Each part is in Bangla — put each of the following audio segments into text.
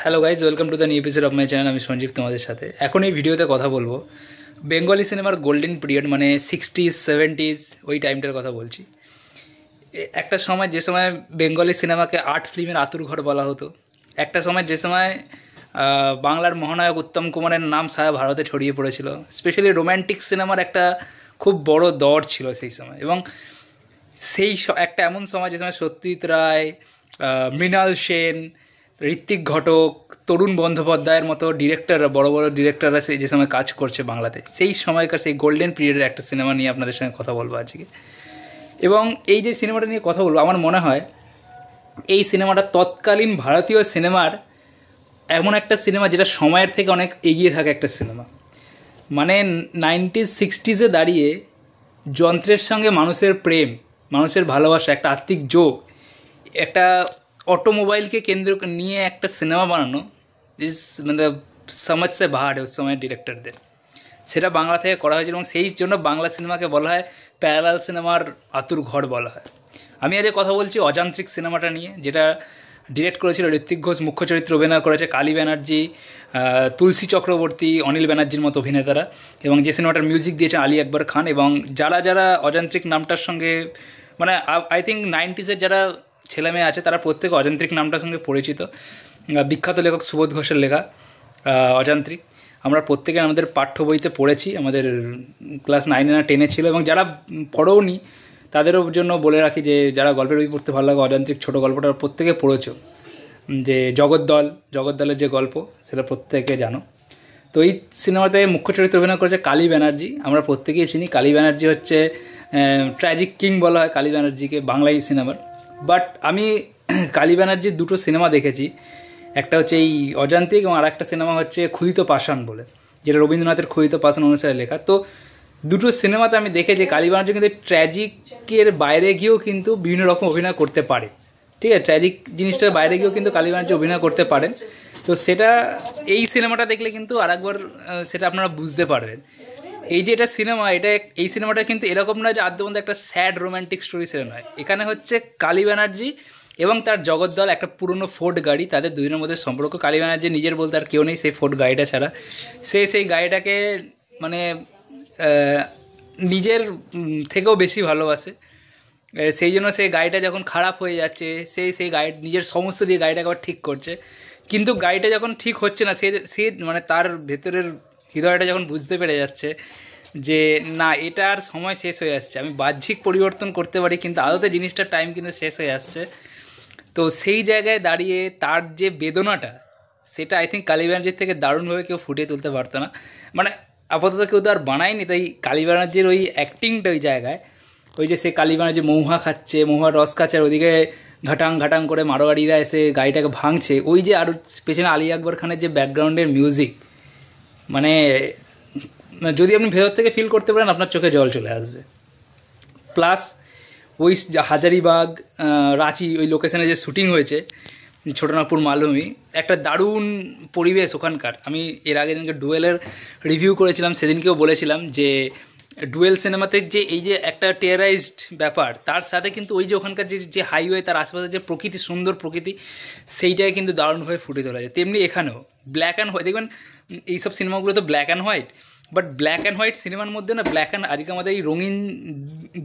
Hello guys, welcome to the new episode of my channel. আমি সঞ্জীব তোমাদের সাথে এখন এই ভিডিওতে কথা বলবো বেঙ্গলি সিনেমার গোল্ডেন পিরিয়ড, মানে 60s 70s ওই টাইমটার কথা বলছি। একটা সময় যে সময় বেঙ্গলি সিনেমাকে আর্ট ফিল্মের আতুরঘর বলা হতো, একটা সময় যে সময় বাংলার মহানায়ক উত্তম কুমারের নাম সারা ভারতে ছড়িয়ে পড়েছিল। স্পেশালি রোম্যান্টিক সিনেমার একটা খুব বড় দর ছিল সেই সময়, এবং সেই একটা এমন সময় যে সময় সত্যজিৎ রায়, মৃণাল সেন, ঋত্বিক ঘটক, তরুণ বন্দ্যোপাধ্যায়ের মতো ডিরেক্টররা, বড় বড় ডিরেক্টররা সেই যে সময় কাজ করছে বাংলাতে, সেই সময়কার সেই গোল্ডেন পিরিয়ডের একটা সিনেমা নিয়ে আপনাদের সঙ্গে কথা বলবো আজকে। এবং এই যে সিনেমাটা নিয়ে কথা বলবো, আমার মনে হয় এই সিনেমাটা তৎকালীন ভারতীয় সিনেমার এমন একটা সিনেমা যেটা সময়ের থেকে অনেক এগিয়ে থাকে একটা সিনেমা। মানে 90s 60s দাঁড়িয়ে যন্ত্রের সঙ্গে মানুষের প্রেম, মানুষের ভালোবাসা, একটা আত্মিক যোগ, একটা অটোমোবাইলকে কেন্দ্র নিয়ে একটা সিনেমা বানানো ইস মানে সমাজ সে বাহার ওই সময়ের ডিরেক্টরদের, সেটা বাংলা থেকে করা হয়েছিল। এবং সেই জন্য বাংলা সিনেমাকে বলা হয় প্যারালাল সিনেমার আতুর ঘর বলা হয়। আমি আজ কথা বলছি অযান্ত্রিক সিনেমাটা নিয়ে, যেটা ডিরেক্ট করেছিল ঋত্বিক ঘোষ, মুখ্য চরিত্রে অভিনয় করেছে কালী ব্যানার্জি, তুলসী চক্রবর্তী, অনিল ব্যানার্জির মতো অভিনেতারা, এবং যে সিনেমাটার মিউজিক দিয়েছে আলী আকবর খান। এবং যারা যারা অযান্ত্রিক নামটার সঙ্গে, মানে আই থিঙ্ক 90s যারা ছেলেমেয়ে আছে তারা প্রত্যেকে অযান্ত্রিক নামটার সঙ্গে পরিচিত। বিখ্যাত লেখক সুবোধ ঘোষের লেখা অযান্ত্রিক আমরা প্রত্যেকে আমাদের পাঠ্য বইতে পড়েছি, আমাদের ক্লাস 9 না 10 ছিল। এবং যারা পড়োনি তাদেরও জন্য বলে রাখি যে যারা গল্পের বই পড়তে ভালো লাগে, অযান্ত্রিক ছোটো গল্পটা প্রত্যেকে পড়েছো, যে জগদ্দলের যে গল্প সেটা প্রত্যেকে জানো। তো এই সিনেমাতে মুখ্য চরিত্রে অভিনয় করেছে কালী ব্যানার্জি। আমরা প্রত্যেকেই চিনি কালী ব্যানার্জি হচ্ছে ট্র্যাজিক কিং বলা হয় কালী ব্যানার্জিকে বাংলা সিনেমার। বাট আমি কালী ব্যানার্জির দুটো সিনেমা দেখেছি, একটা হচ্ছে এই অযান্ত্রিক এবং আর একটা সিনেমা হচ্ছে ক্ষুদিত পাষাণ বলে, যেটা রবীন্দ্রনাথের ক্ষুদিত পাষাণ অনুসারে লেখা। তো দুটো সিনেমাতে আমি দেখে যে কালী ব্যানার্জি কিন্তু ট্র্যাজিকের বাইরে গিয়েও কিন্তু বিভিন্ন রকম অভিনয় করতে পারে। ঠিক আছে, ট্র্যাজিক জিনিসটার বাইরে গিয়েও কিন্তু কালী ব্যানার্জি অভিনয় করতে পারেন। তো সেটা এই সিনেমাটা দেখলে কিন্তু আরেকবার সেটা আপনারা বুঝতে পারবেন। এই যে এটা সিনেমা, এই সিনেমাটা কিন্তু এরকম নয় যে আদ্যবন্ধ একটা স্যাড রোম্যান্টিক স্টোরি, সেটা নয়। এখানে হচ্ছে কালী ব্যানার্জি এবং তার জগদ্দল, একটা পুরনো ফোর্ড গাড়ি, তাদের দুজনের মধ্যে সম্পর্ক। কালী ব্যানার্জি নিজের বলতে আর কেউ নেই সেই ফোর্ড গাড়িটা ছাড়া। সেই গাড়িটাকে মানে নিজের থেকেও বেশি ভালোবাসে। সেই জন্য সেই গাড়িটা যখন খারাপ হয়ে যাচ্ছে, সেই গাড়ি নিজের সমস্ত দিয়ে গাড়িটাকে আবার ঠিক করছে। কিন্তু গাড়িটা যখন ঠিক হচ্ছে না, সে মানে তার ভেতরের হৃদয়টা যখন বুঝতে পেরে যাচ্ছে যে না, এটার সময় শেষ হয়ে আসছে, আমি বাহ্যিক পরিবর্তন করতে পারি কিন্তু আদতে জিনিসটার টাইম কিন্তু শেষ হয়ে আসছে। তো সেই জায়গায় দাঁড়িয়ে তার যে বেদনাটা, সেটা আই থিঙ্ক কালী ব্যানার্জির থেকে দারুণভাবে কেউ ফুটিয়ে তুলতে পারতো না। মানে আপাতত কেউ তো আর বানায়নি, তাই কালী ব্যানার্জির ওই অ্যাক্টিংটা ওই জায়গায়, ওই যে সে কালী ব্যানার্জি মহুয়া খাচ্ছে, মহুয়ার রস খাচ্ছে, আর ওদিকে ঘাটাং ঘাটাং করে মারোয়াড়িরা এসে গাড়িটাকে ভাঙছে, ওই যে আর পেছনে আলী আকবর খানের যে ব্যাকগ্রাউন্ডের মিউজিক, মানে যদি আপনি ভেতর থেকে ফিল করতে পারেন আপনার চোখে জল চলে আসবে। প্লাস ওই হাজারিবাগ, রাঁচি, ওই লোকেশানে যে শ্যুটিং হয়েছে ছোটনাগপুর মালভূমি, একটা দারুণ পরিবেশ ওখানকার। আমি এর আগে দিনকে ডুয়েলের রিভিউ করেছিলাম, সেদিনকেও বলেছিলাম যে ডুয়েল সিনেমাতে যে এই যে একটা টেরারাইজড ব্যাপার, তার সাথে কিন্তু ওই যে ওখানকার যে হাইওয়ে, তার আশেপাশে যে প্রকৃতি, সুন্দর প্রকৃতি, সেইটাই কিন্তু দারুণভাবে ফুটে তোলা যায়। তেমনি এখানেও ব্ল্যাক অ্যান্ড হোয়াইট, দেখবেন এইসব সিনেমাগুলো তো black and white, but black and white সিনেমার মধ্যে না, ব্ল্যাক অ্যান্ড, আজকে আমাদের এই রঙিন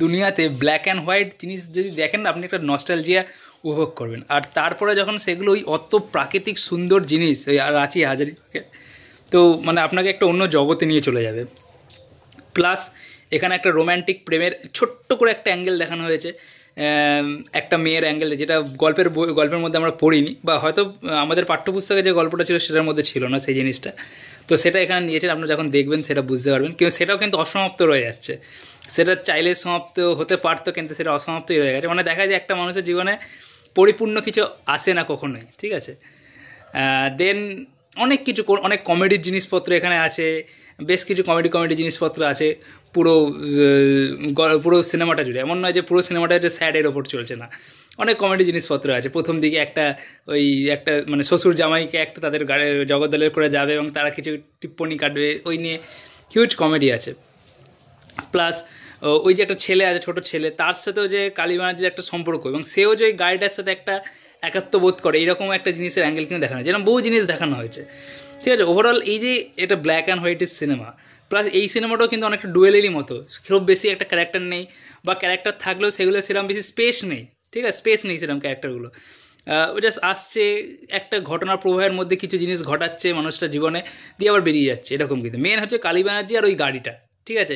দুনিয়াতে ব্ল্যাক অ্যান্ড হোয়াইট জিনিস যদি দেখেন না, আপনি একটা নস্টালজিয়া উপভোগ করবেন। আর তারপরে যখন সেগুলো ওই অত প্রাকৃতিক সুন্দর জিনিস, ওই রাঁচি হাজারিবাগে, তো মানে আপনাকে একটা অন্য জগতে নিয়ে চলে যাবে। প্লাস এখানে একটা রোম্যান্টিক প্রেমের ছোট্ট করে একটা অ্যাঙ্গেল দেখানো হয়েছে, একটা মেয়ের অ্যাঙ্গেল, যেটা গল্পের মধ্যে আমরা পড়িনি, বা হয়তো আমাদের পাঠ্যপুস্তকে যে গল্পটা ছিল সেটার মধ্যে ছিল না সেই জিনিসটা। তো সেটা এখানে নিয়েছেন, আপনারা যখন দেখবেন সেটা বুঝতে পারবেন। কিন্তু সেটাও কিন্তু অসমাপ্ত রয়ে যাচ্ছে, সেটা চাইলে সমাপ্ত হতে পারতো কিন্তু সেটা অসমাপ্তই রয়ে গেছে। মানে দেখা যায় একটা মানুষের জীবনে পরিপূর্ণ কিছু আসে না কখনোই, ঠিক আছে। দেন অনেক কমেডির জিনিসপত্র এখানে আছে, বেশ কিছু কমেডি জিনিসপত্র আছে পুরো সিনেমাটা জুড়ে। এমন নয় যে পুরো সিনেমাটা হচ্ছে স্যাডের ওপর চলছে, না, অনেক কমেডি জিনিসপত্র আছে। প্রথম দিকে একটা মানে শ্বশুর জামাইকে একটা তাদের জগদ্দলের করে যাবে এবং তারা কিছু টিপ্পনি কাটবে, ওই নিয়ে হিউজ কমেডি আছে। প্লাস ওই যে একটা ছেলে আছে, ছোটো ছেলে, তার সাথেও যে কালী ব্যানার্জির একটা সম্পর্ক, এবং সেও যে গাড়িটার সাথে একটা একাত্ম বোধ করে, এরকম একটা জিনিসের অ্যাঙ্গেল কিন্তু দেখানো হয়, যেরকম বহু জিনিস দেখানো হয়েছে। ঠিক আছে, ওভারঅল এই যে এটা ব্ল্যাক অ্যান্ড হোয়াইটের সিনেমা, প্লাস এই সিনেমাটাও কিন্তু অনেকটা ডুয়েলেরই মতো, খুব বেশি একটা ক্যারেক্টার নেই, বা ক্যারেক্টার থাকলেও সেগুলো সেরকম বেশি স্পেস নেই। ঠিক আছে, স্পেস নেই সেরকম ক্যারেক্টারগুলো, জাস্ট আসছে একটা ঘটনার প্রবাহের মধ্যে কিছু জিনিস ঘটাচ্ছে মানুষটার জীবনে, দিয়ে আবার বেরিয়ে যাচ্ছে, এরকম। কিন্তু মেন হচ্ছে কালী ব্যানার্জি আর ওই গাড়িটা। ঠিক আছে,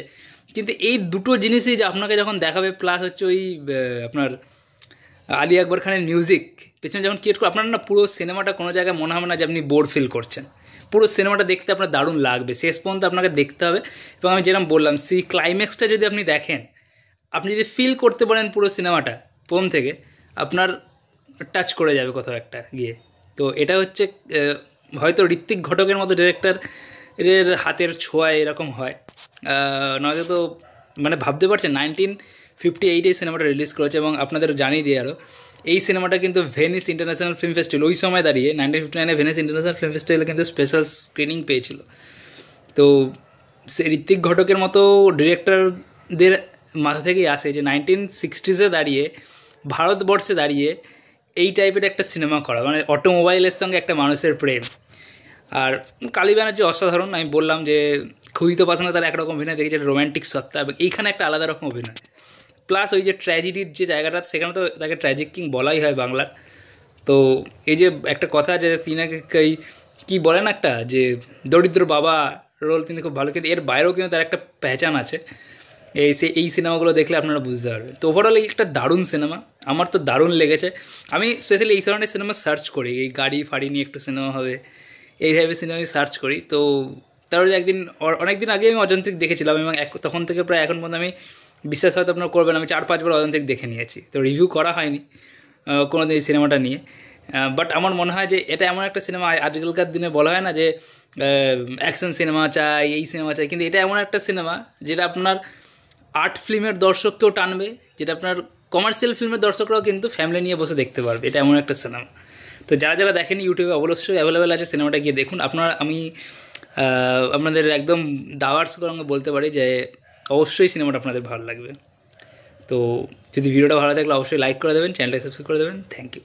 কিন্তু এই দুটো জিনিসই যে আপনাকে যখন দেখাবে, প্লাস হচ্ছে ওই আপনার আলী আকবর খানের মিউজিক পেছনে যখন ক্রিয়েট করে, আপনার না পুরো সিনেমাটা কোনো জায়গায় মনে হবে না যে আপনি বোর ফিল করছেন। পুরো সিনেমাটা দেখতে আপনার দারুণ লাগবে, শেষ পর্যন্ত আপনাকে দেখতে হবে। এবং আমি যেরকম বললাম, সেই ক্লাইম্যাক্সটা যদি আপনি দেখেন, আপনি যদি ফিল করতে পারেন পুরো সিনেমাটা প্রথম থেকে, আপনার টাচ করে যাবে কোথাও একটা গিয়ে। তো এটা হচ্ছে হয়তো ঋত্বিক ঘটকের মতো ডিরেক্টরের হাতের ছোঁয়ায় এরকম হয়, নয়তো তো মানে ভাবতে পারছেন 1958 এই সিনেমাটা রিলিজ করেছে। এবং আপনাদের জানিয়ে দিয়ে আরও, এই সিনেমাটা কিন্তু ভেনিস ইন্টারন্যাশনাল ফিল্ম ফেস্টিভ্যাল ওই সময় দাঁড়িয়ে 1959 ভেনিস ইন্টারন্যাশনাল ফিল্ম ফেস্টিভ্যালে কিন্তু স্পেশাল স্ক্রিনিং পেয়েছিল। তো সে ঋত্বিক ঘটকের মতো ডিরেক্টরদের মাথা থেকেই আসে যে 1960s দাঁড়িয়ে, ভারতবর্ষে দাঁড়িয়ে এই টাইপের একটা সিনেমা করা, মানে অটোমোবাইলের সঙ্গে একটা মানুষের প্রেম। আর কালী ব্যানার্জি অসাধারণ, আমি বললাম যে খুবই তো পাশানো তার একরকম অভিনয় দেখেছি, একটা রোম্যান্টিক সত্তা, এবং এইখানে একটা আলাদা রকম অভিনয়, প্লাস ওই যে ট্র্যাজেডির যে জায়গাটা, সেখানে তো তাকে ট্র্যাজিক কিং বলাই হয় বাংলার। তো এই যে একটা কথা যে তিনাকে কী বলেন একটা, যে দরিদ্র বাবা রোল তিনি খুব ভালো, কিন্তু এর বাইরেও কিন্তু তার একটা পেহচান আছে, এই সিনেমাগুলো দেখলে আপনারা বুঝতে পারবেন। তো ওভারঅল এই একটা দারুণ সিনেমা, আমার তো দারুণ লেগেছে। আমি স্পেশালি এই ধরনের সিনেমা সার্চ করি, এই গাড়ি ফাড়ি নিয়ে একটু সিনেমা হবে, এই টাইপের সিনেমা আমি সার্চ করি। তো তারপরে একদিন, অনেক দিন আগে আমি অজন্তিক দেখেছিলাম, এবং তখন থেকে প্রায় এখন পর্যন্ত আমি, বিশ্বাস হয়তো আপনারা করবেন, আমি 4-5 বার অজন্তিক দেখে নিয়েছি। তো রিভিউ করা হয়নি কোনো দিন এই সিনেমাটা নিয়ে, বাট আমার মনে হয় যে এটা এমন একটা সিনেমা, আজকালকার দিনে বলা হয় না যে অ্যাকশন সিনেমা চাই, এই সিনেমা চাই, কিন্তু এটা এমন একটা সিনেমা যেটা আপনার আর্ট ফিল্মের দর্শককেও টানবে, যেটা আপনার কমার্শিয়াল ফিল্মের দর্শকরাও কিন্তু ফ্যামিলি নিয়ে বসে দেখতে পারবে, এটা এমন একটা সিনেমা। তো যারা যারা দেখেনি, ইউটিউবে অবশ্যই অ্যাভেলেবেল আছে, সিনেমাটা গিয়ে দেখুন। আমি আপনাদের একদম দাওয়ার সঙ্গে বলতে পারি যে অবশ্যই সিনেমাটা আপনাদের ভালো লাগবে। তো যদি ভিডিওটা ভালো থাকলে অবশ্যই লাইক করে দেবেন, চ্যানেলটা সাবস্ক্রাইব করে দেবেন। Thank you.